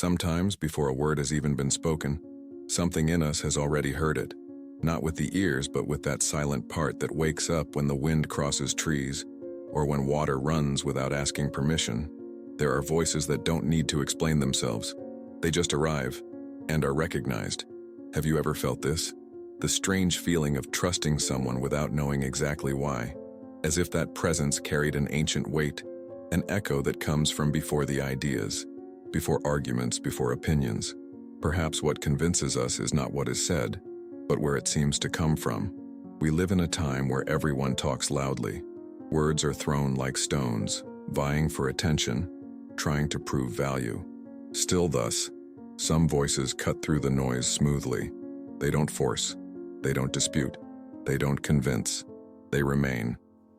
Sometimes, before a word has even been spoken, something in us has already heard it, not with the ears but with that silent part that wakes up when the wind crosses trees, or when water runs without asking permission. There are voices that don't need to explain themselves. They just arrive, and are recognized. Have you ever felt this? The strange feeling of trusting someone without knowing exactly why, as if that presence carried an ancient weight, an echo that comes from before the ideas, before arguments, before opinions. Perhaps what convinces us is not what is said, but where it seems to come from. We live in a time where everyone talks loudly. Words are thrown like stones, vying for attention, trying to prove value. Still thus, some voices cut through the noise smoothly. They don't force, they don't dispute, they don't convince, they remain.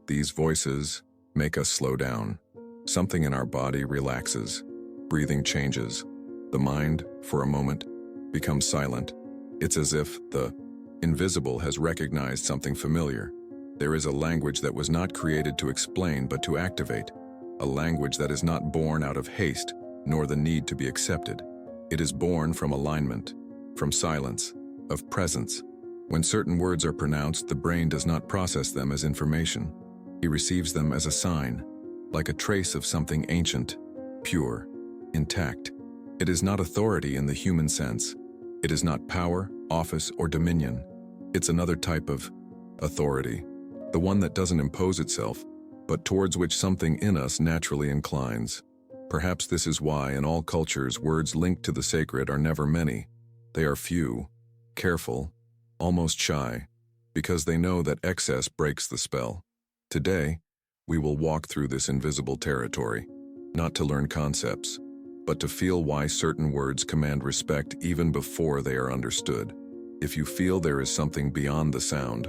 These voices make us slow down. Something in our body relaxes, breathing changes. The mind, for a moment, becomes silent. It's as if the invisible has recognized something familiar. There is a language that was not created to explain but to activate, a language that is not born out of haste nor the need to be accepted. It is born from alignment, from silence, of presence. When certain words are pronounced, the brain does not process them as information. It receives them as a sign, like a trace of something ancient, pure, intact. It is not authority in the human sense. It is not power, office, or dominion. It's another type of authority, the one that doesn't impose itself, but towards which something in us naturally inclines. Perhaps this is why, in all cultures, words linked to the sacred are never many. They are few, careful, almost shy, because they know that excess breaks the spell. Today, we will walk through this invisible territory, not to learn concepts, but to feel why certain words command respect even before they are understood. If you feel there is something beyond the sound,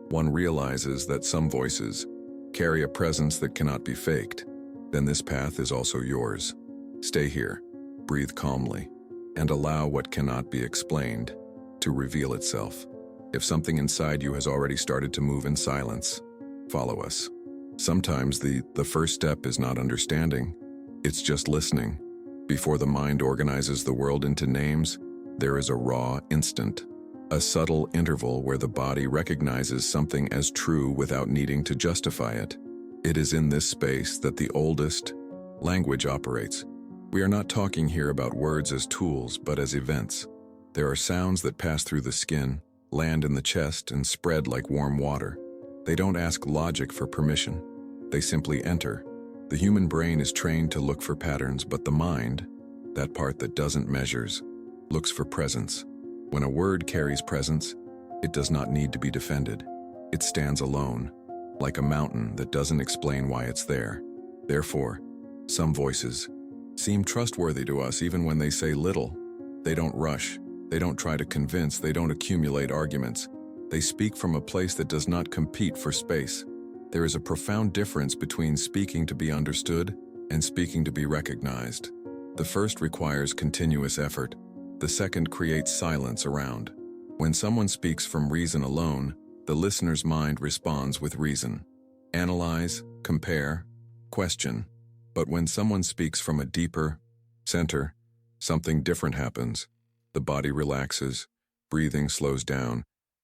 one realizes that some voices carry a presence that cannot be faked, then this path is also yours. Stay here, breathe calmly, and allow what cannot be explained to reveal itself. If something inside you has already started to move in silence, follow us. Sometimes the first step is not understanding, it's just listening. Before the mind organizes the world into names, there is a raw instant, a subtle interval where the body recognizes something as true without needing to justify it. It is in this space that the oldest language operates. We are not talking here about words as tools, but as events. There are sounds that pass through the skin, land in the chest, and spread like warm water. They don't ask logic for permission. They simply enter. The human brain is trained to look for patterns, but the mind, that part that doesn't measures, looks for presence. When a word carries presence, it does not need to be defended. It stands alone, like a mountain that doesn't explain why it's there. Therefore, some voices seem trustworthy to us even when they say little. They don't rush, they don't try to convince, they don't accumulate arguments. They speak from a place that does not compete for space. There is a profound difference between speaking to be understood and speaking to be recognized. The first requires continuous effort. The second creates silence around. When someone speaks from reason alone, the listener's mind responds with reason. Analyze, compare, question. But when someone speaks from a deeper center, something different happens. The body relaxes, breathing slows down,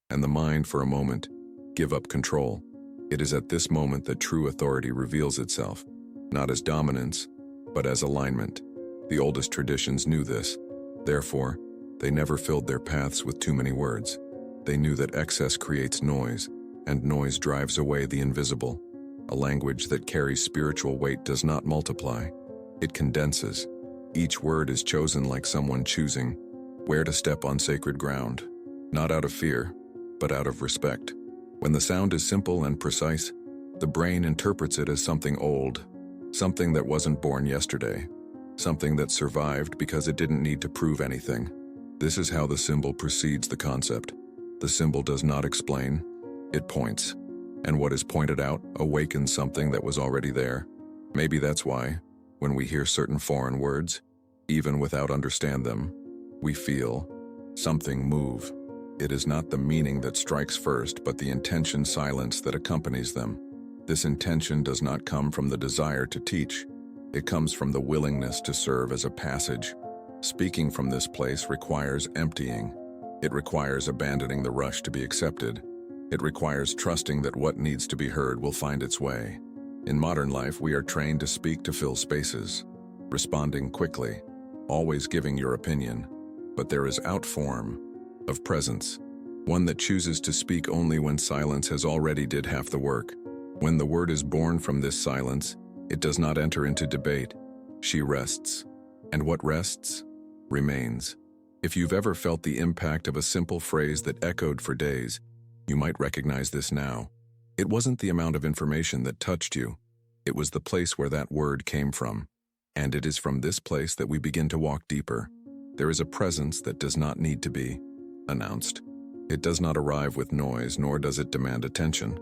and the mind, for a moment, give up control. It is at this moment that true authority reveals itself, not as dominance, but as alignment. The oldest traditions knew this. Therefore, they never filled their paths with too many words. They knew that excess creates noise, and noise drives away the invisible. A language that carries spiritual weight does not multiply. It condenses. Each word is chosen like someone choosing where to step on sacred ground, not out of fear, but out of respect. When the sound is simple and precise, the brain interprets it as something old, something that wasn't born yesterday, something that survived because it didn't need to prove anything. This is how the symbol precedes the concept. The symbol does not explain, it points. And what is pointed out awakens something that was already there. Maybe that's why, when we hear certain foreign words, even without understand them, we feel something move. It is not the meaning that strikes first, but the intention silence that accompanies them. This intention does not come from the desire to teach. It comes from the willingness to serve as a passage, Speaking from this place requires emptying. It requires abandoning the rush to be accepted. It requires trusting that what needs to be heard will find its way. In modern life, we are trained to speak to fill spaces, responding quickly, always giving your opinion. But there is outform of presence, one that chooses to speak only when silence has already did half the work. When the word is born from this silence, it does not enter into debate. She rests. And what rests remains. If you've ever felt the impact of a simple phrase that echoed for days, you might recognize this now. It wasn't the amount of information that touched you. It was the place where that word came from. And it is from this place that we begin to walk deeper. There is a presence that does not need to be announced. It does not arrive with noise, nor does it demand attention.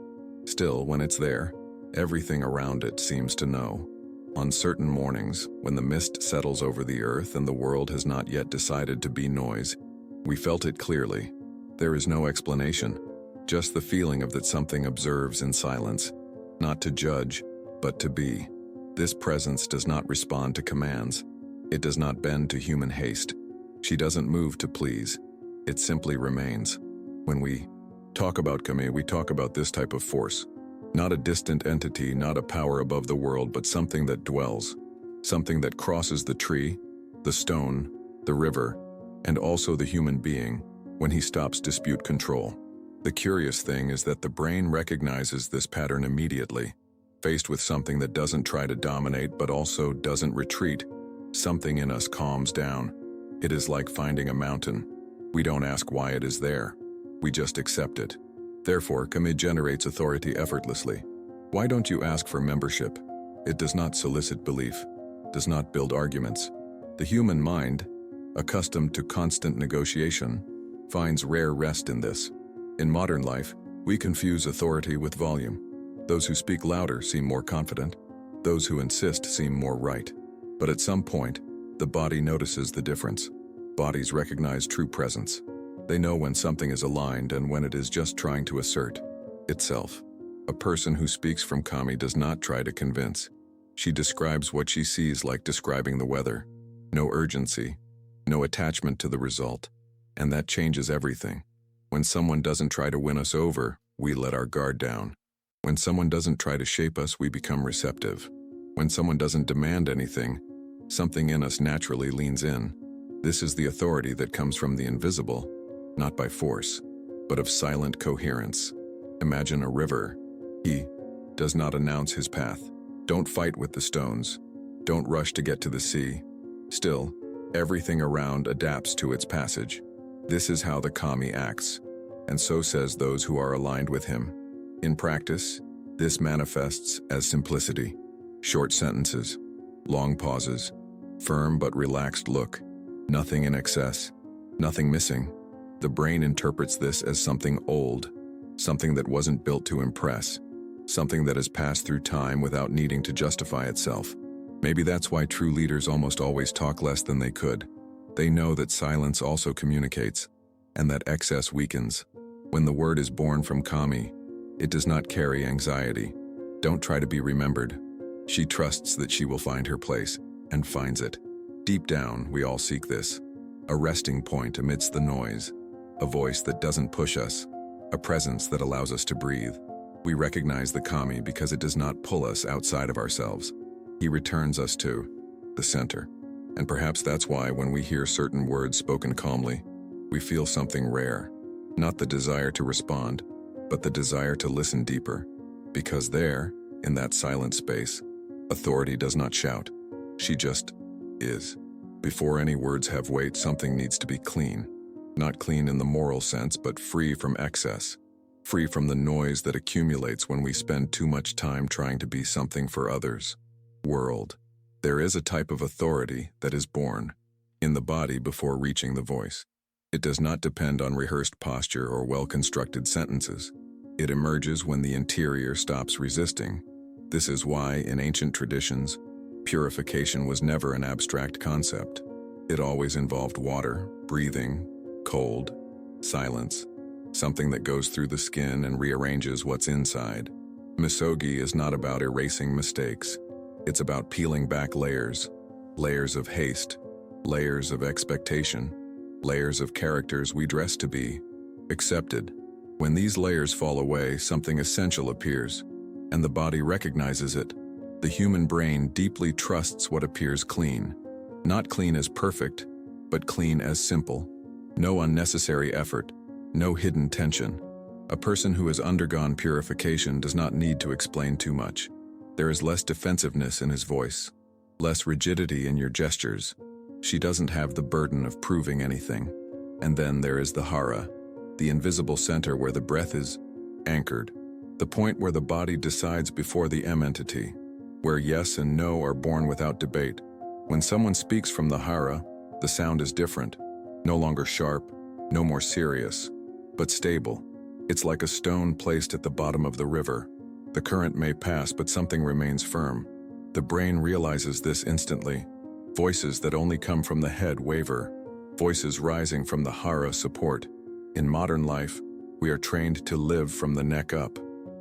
Still, when it's there, everything around it seems to know. On certain mornings, when the mist settles over the earth and the world has not yet decided to be noise, we felt it clearly. There is no explanation, just the feeling of that something observes in silence, not to judge, but to be. This presence does not respond to commands. It does not bend to human haste. She doesn't move to please. It simply remains. When we talk about Kami, we talk about this type of force. Not a distant entity, not a power above the world, but something that dwells. Something that crosses the tree, the stone, the river, and also the human being when he stops dispute control. The curious thing is that the brain recognizes this pattern immediately. Faced with something that doesn't try to dominate but also doesn't retreat, something in us calms down. It is like finding a mountain. We don't ask why it is there. We just accept it. Therefore, Kami generates authority effortlessly. Why don't you ask for membership? It does not solicit belief, does not build arguments. The human mind, accustomed to constant negotiation, finds rare rest in this. In modern life, we confuse authority with volume. Those who speak louder seem more confident. Those who insist seem more right. But at some point, the body notices the difference. Bodies recognize true presence. They know when something is aligned and when it is just trying to assert itself. A person who speaks from Kami does not try to convince. She describes what she sees like describing the weather. No urgency, no attachment to the result. And that changes everything. When someone doesn't try to win us over, we let our guard down. When someone doesn't try to shape us, we become receptive. When someone doesn't demand anything, something in us naturally leans in. This is the authority that comes from the invisible, not by force, but of silent coherence. Imagine a river. He does not announce his path. Don't fight with the stones. Don't rush to get to the sea. Still, everything around adapts to its passage. This is how the Kami acts, and so says those who are aligned with him. In practice, this manifests as simplicity. Short sentences, long pauses, firm but relaxed look, nothing in excess, nothing missing. The brain interprets this as something old, something that wasn't built to impress, something that has passed through time without needing to justify itself. Maybe that's why true leaders almost always talk less than they could. They know that silence also communicates, and that excess weakens. When the word is born from Kami, it does not carry anxiety. Don't try to be remembered. She trusts that she will find her place, and finds it. Deep down, we all seek this. A resting point amidst the noise. A voice that doesn't push us. A presence that allows us to breathe. We recognize the Kami because it does not pull us outside of ourselves. He returns us to the center. And perhaps that's why when we hear certain words spoken calmly, we feel something rare. Not the desire to respond, but the desire to listen deeper. Because there, in that silent space, authority does not shout. She just is. Before any words have weight, something needs to be clean. Not clean in the moral sense, but free from excess. Free from the noise that accumulates when we spend too much time trying to be something for others. World. There is a type of authority that is born in the body before reaching the voice. It does not depend on rehearsed posture or well-constructed sentences. It emerges when the interior stops resisting. This is why, in ancient traditions, purification was never an abstract concept. It always involved water, breathing, cold, silence, something that goes through the skin and rearranges what's inside. Misogi is not about erasing mistakes. It's about peeling back layers, layers of haste, layers of expectation, layers of characters we dress to be accepted. When these layers fall away, something essential appears, and the body recognizes it. The human brain deeply trusts what appears clean. Not clean as perfect, but clean as simple. No unnecessary effort, no hidden tension. A person who has undergone purification does not need to explain too much. There is less defensiveness in his voice, less rigidity in your gestures. She doesn't have the burden of proving anything. And then there is the hara, the invisible center where the breath is anchored, the point where the body decides before the entity, where yes and no are born without debate. When someone speaks from the hara, the sound is different, no longer sharp, no more serious, but stable. It's like a stone placed at the bottom of the river. The current may pass, but something remains firm. The brain realizes this instantly. Voices that only come from the head waver, voices rising from the hara support. In modern life, we are trained to live from the neck up.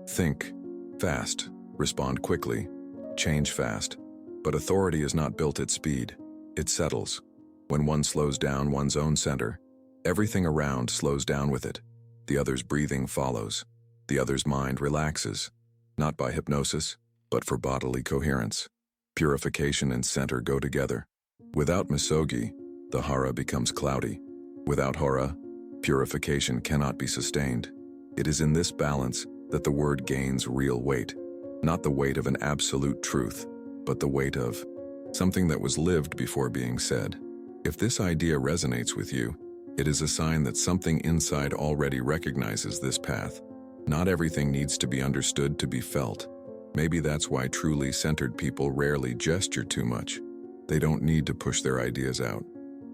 Think fast, respond quickly, change fast. But authority is not built at speed. It settles. When one slows down one's own center, everything around slows down with it. The other's breathing follows. The other's mind relaxes, not by hypnosis, but for bodily coherence. Purification and center go together. Without misogi, the hara becomes cloudy. Without hara, purification cannot be sustained. It is in this balance that the word gains real weight. Not the weight of an absolute truth, but the weight of something that was lived before being said. If this idea resonates with you, it is a sign that something inside already recognizes this path. Not everything needs to be understood to be felt. Maybe that's why truly centered people rarely gesture too much. They don't need to push their ideas out.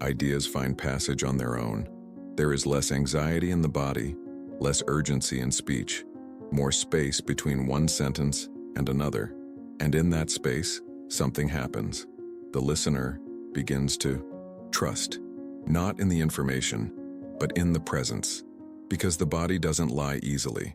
Ideas find passage on their own. There is less anxiety in the body, less urgency in speech, more space between one sentence and another. And in that space, something happens. The listener begins to trust, not in the information, but in the presence, because the body doesn't lie easily.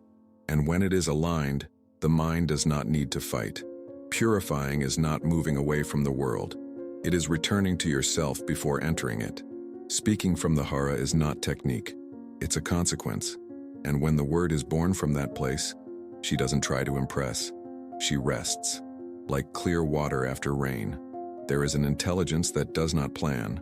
And when it is aligned, the mind does not need to fight. Purifying is not moving away from the world. It is returning to yourself before entering it. Speaking from the hara is not technique. It's a consequence. And when the word is born from that place, she doesn't try to impress. She rests. Like clear water after rain. There is an intelligence that does not plan,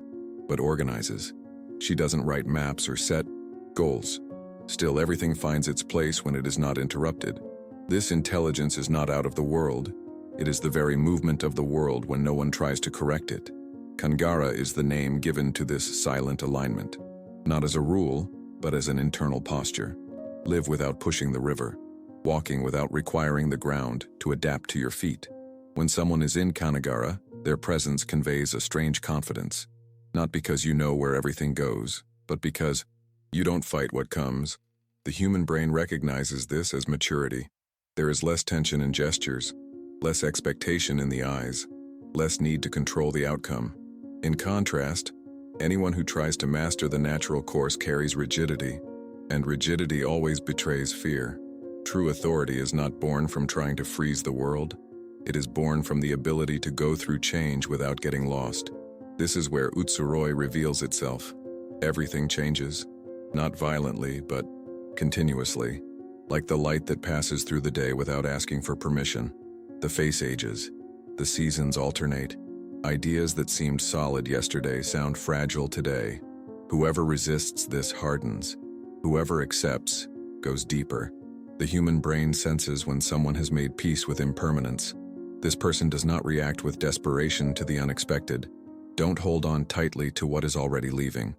but organizes. She doesn't write maps or set goals. Still, everything finds its place when it is not interrupted. This intelligence is not out of the world. It is the very movement of the world when no one tries to correct it. Kangara is the name given to this silent alignment. Not as a rule, but as an internal posture. Live without pushing the river. Walking without requiring the ground to adapt to your feet. When someone is in Kanagara, their presence conveys a strange confidence. Not because you know where everything goes, but because you don't fight what comes. The human brain recognizes this as maturity. There is less tension in gestures, less expectation in the eyes, less need to control the outcome. In contrast, anyone who tries to master the natural course carries rigidity, and rigidity always betrays fear. True authority is not born from trying to freeze the world. It is born from the ability to go through change without getting lost. This is where Utsuroi reveals itself. Everything changes, not violently, but continuously, like the light that passes through the day without asking for permission. The face ages, the seasons alternate. Ideas that seemed solid yesterday sound fragile today. Whoever resists this hardens. Whoever accepts goes deeper. The human brain senses when someone has made peace with impermanence. This person does not react with desperation to the unexpected. Don't hold on tightly to what is already leaving.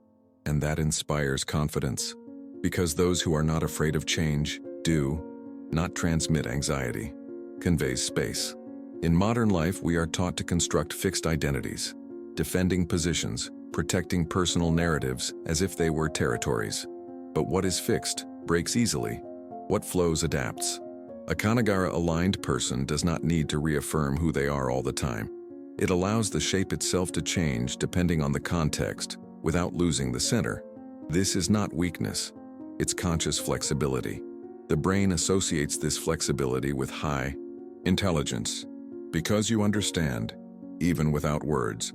And that inspires confidence. Because those who are not afraid of change do not transmit anxiety, conveys space. In modern life, we are taught to construct fixed identities, defending positions, protecting personal narratives as if they were territories. But what is fixed breaks easily. What flows adapts. A Kanagara-aligned person does not need to reaffirm who they are all the time. It allows the shape itself to change depending on the context, without losing the center. This is not weakness. It's conscious flexibility. The brain associates this flexibility with high intelligence. Because you understand, even without words,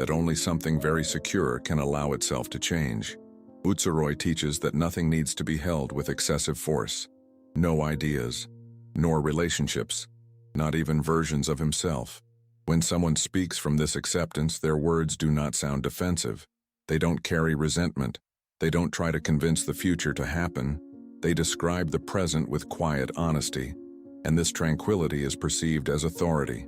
that only something very secure can allow itself to change. Utsuroi teaches that nothing needs to be held with excessive force. No ideas, nor relationships, not even versions of himself. When someone speaks from this acceptance, their words do not sound defensive. They don't carry resentment. They don't try to convince the future to happen. They describe the present with quiet honesty, and this tranquility is perceived as authority,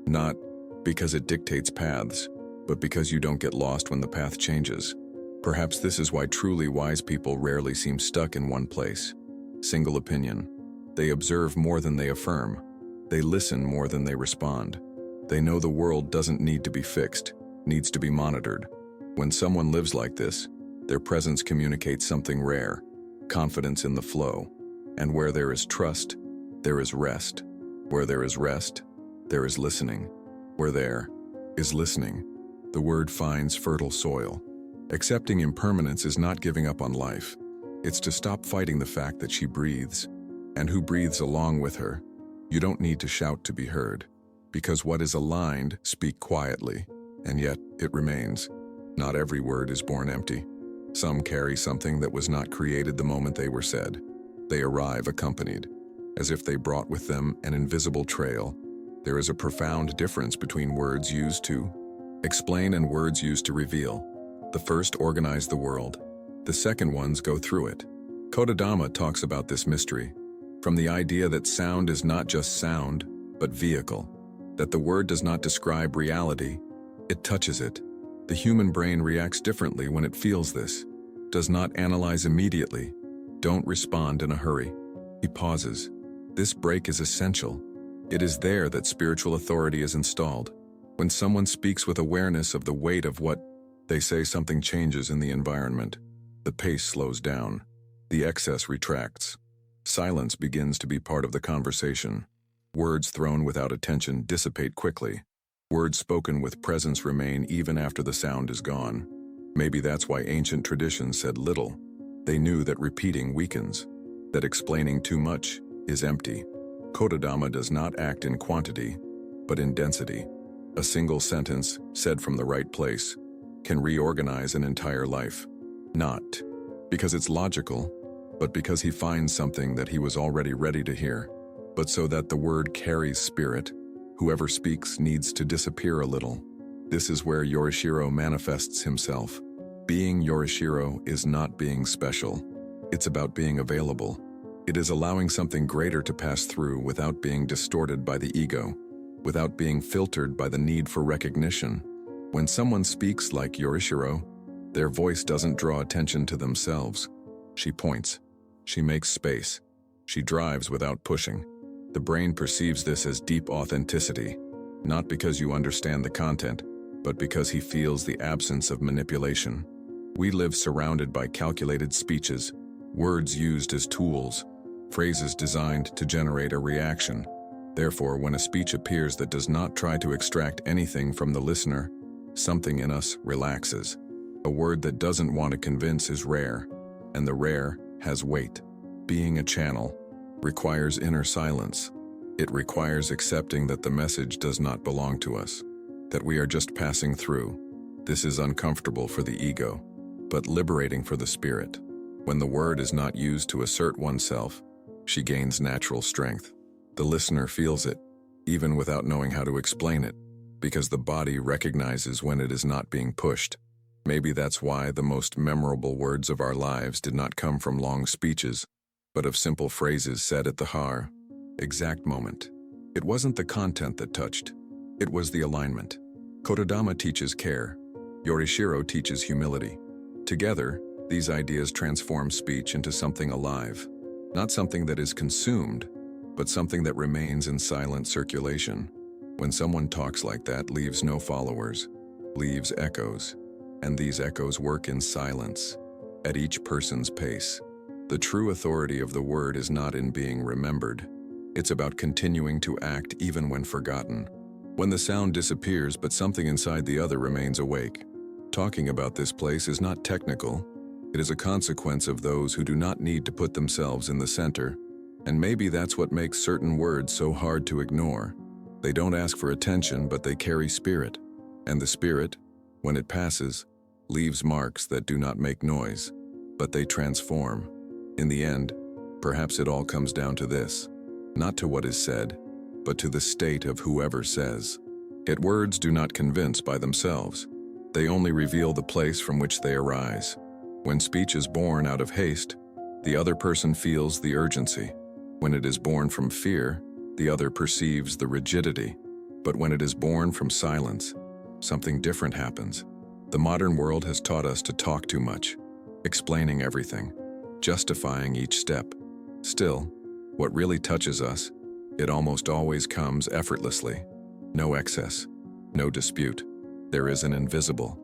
not because it dictates paths, but because you don't get lost when the path changes. Perhaps this is why truly wise people rarely seem stuck in one place. Single opinion. They observe more than they affirm. They listen more than they respond. They know the world doesn't need to be fixed, needs to be monitored. When someone lives like this, their presence communicates something rare, confidence in the flow. And where there is trust, there is rest. Where there is rest, there is listening. Where there is listening, the word finds fertile soil. Accepting impermanence is not giving up on life. It's to stop fighting the fact that she breathes, and who breathes along with her. You don't need to shout to be heard, because what is aligned speak quietly, and yet it remains. Not every word is born empty. Some carry something that was not created the moment they were said. They arrive accompanied, as if they brought with them an invisible trail. There is a profound difference between words used to explain and words used to reveal. The first organize the world. The second ones go through it. Kodadama talks about this mystery, from the idea that sound is not just sound, but vehicle, that the word does not describe reality, it touches it. The human brain reacts differently when it feels this, does not analyze immediately, don't respond in a hurry. He pauses. This break is essential. It is there that spiritual authority is installed. When someone speaks with awareness of the weight of what they say, something changes in the environment. The pace slows down. The excess retracts. Silence begins to be part of the conversation. Words thrown without attention dissipate quickly. Words spoken with presence remain even after the sound is gone. Maybe that's why ancient traditions said little. They knew that repeating weakens, that explaining too much is empty. Kodadama does not act in quantity, but in density. A single sentence, said from the right place, can reorganize an entire life. Not because it's logical, but because he finds something that he was already ready to hear. But so that the word carries spirit, whoever speaks needs to disappear a little. This is where Yorishiro manifests himself. Being Yorishiro is not being special. It's about being available. It is allowing something greater to pass through without being distorted by the ego, without being filtered by the need for recognition. When someone speaks like Yorishiro, their voice doesn't draw attention to themselves. She points. She makes space. She drives without pushing. The brain perceives this as deep authenticity, not because you understand the content, but because he feels the absence of manipulation. We live surrounded by calculated speeches, words used as tools, phrases designed to generate a reaction. Therefore, when a speech appears that does not try to extract anything from the listener, something in us relaxes. A word that doesn't want to convince is rare, and the rare has weight. Being a channel requires inner silence. It requires accepting that the message does not belong to us, that we are just passing through. This is uncomfortable for the ego, but liberating for the spirit. When the word is not used to assert oneself, she gains natural strength. The listener feels it, even without knowing how to explain it, because the body recognizes when it is not being pushed. Maybe that's why the most memorable words of our lives did not come from long speeches, but of simple phrases said at the exact moment. It wasn't the content that touched, it was the alignment. Kodadama teaches care. Yorishiro teaches humility. Together, these ideas transform speech into something alive, not something that is consumed, but something that remains in silent circulation. When someone talks like that, leaves no followers, leaves echoes, and these echoes work in silence, at each person's pace. The true authority of the word is not in being remembered. It's about continuing to act even when forgotten. When the sound disappears but something inside the other remains awake. Talking about this place is not technical. It is a consequence of those who do not need to put themselves in the center. And maybe that's what makes certain words so hard to ignore. They don't ask for attention, but they carry spirit. And the spirit, When it passes, leaves marks that do not make noise, but they transform. In the end, perhaps it all comes down to this: not to what is said, but to the state of whoever says. Yet words do not convince by themselves. They only reveal the place from which they arise. When speech is born out of haste, the other person feels the urgency. When it is born from fear, the other perceives the rigidity. But when it is born from silence, something different happens. The modern world has taught us to talk too much, explaining everything, justifying each step. Still, what really touches us, it almost always comes effortlessly. No excess, no dispute. There is an invisible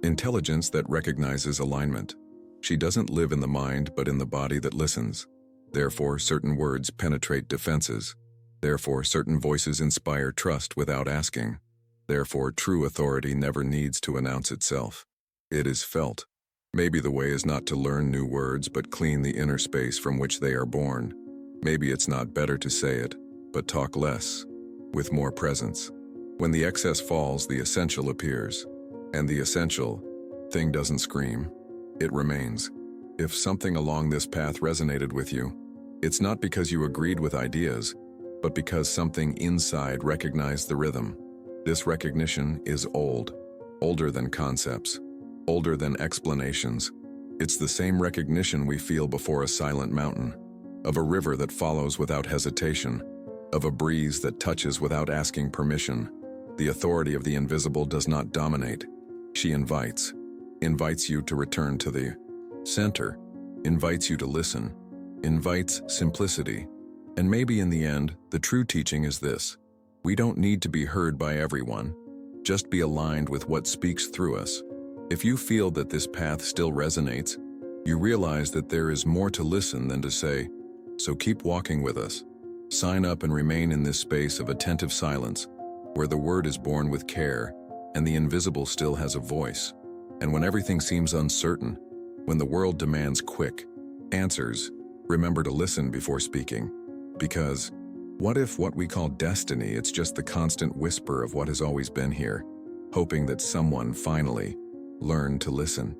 intelligence that recognizes alignment. She doesn't live in the mind, but in the body that listens. Therefore, certain words penetrate defenses. Therefore, certain voices inspire trust without asking. Therefore, true authority never needs to announce itself. It is felt. Maybe the way is not to learn new words, but clean the inner space from which they are born. Maybe it's not better to say it, but talk less, with more presence. When the excess falls, the essential appears. And the essential thing doesn't scream. It remains. If something along this path resonated with you, it's not because you agreed with ideas, but because something inside recognized the rhythm. This recognition is old, older than concepts, older than explanations. It's the same recognition we feel before a silent mountain, of a river that follows without hesitation, of a breeze that touches without asking permission. The authority of the invisible does not dominate. She invites you to return to the center, invites you to listen, invites simplicity. And maybe in the end, the true teaching is this: we don't need to be heard by everyone, just be aligned with what speaks through us. If you feel that this path still resonates, you realize that there is more to listen than to say, so keep walking with us. Sign up and remain in this space of attentive silence, where the word is born with care, and the invisible still has a voice. And when everything seems uncertain, when the world demands quick answers, remember to listen before speaking. Because what if what we call destiny, it's just the constant whisper of what has always been here, hoping that someone finally learned to listen?